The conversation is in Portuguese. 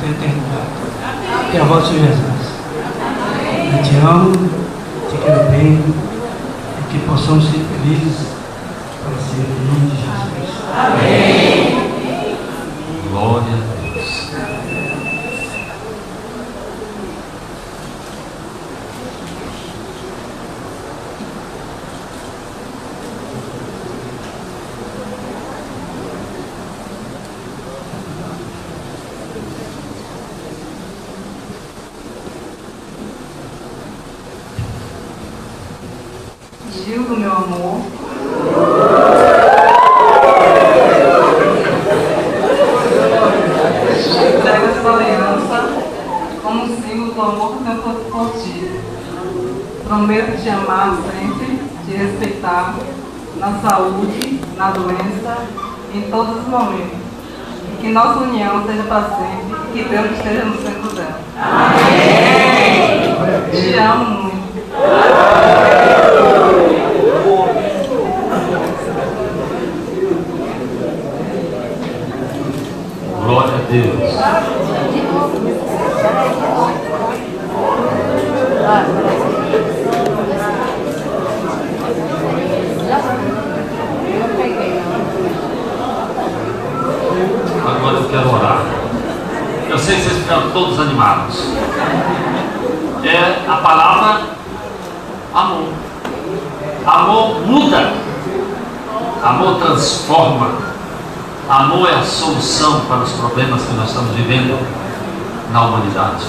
até a eternidade. Que é a voz de Jesus. Eu te amo, te quero bem, e que possamos ser felizes para sempre, em nome de Jesus. Amém. Glória a Deus. Gildo, meu amor, entrego essa aliança como símbolo do amor que tenho por ti. Prometo te amar sempre, te respeitar na saúde, na doença, em todos os momentos. E que nossa união seja para sempre e que Deus esteja no centro dela. Amém. Te amo muito. Glória a Deus. Agora eu quero orar. Eu sei que vocês ficaram todos animados. É a palavra amor. Amor muda. Amor transforma. Amor é a solução para os problemas que nós estamos vivendo na humanidade.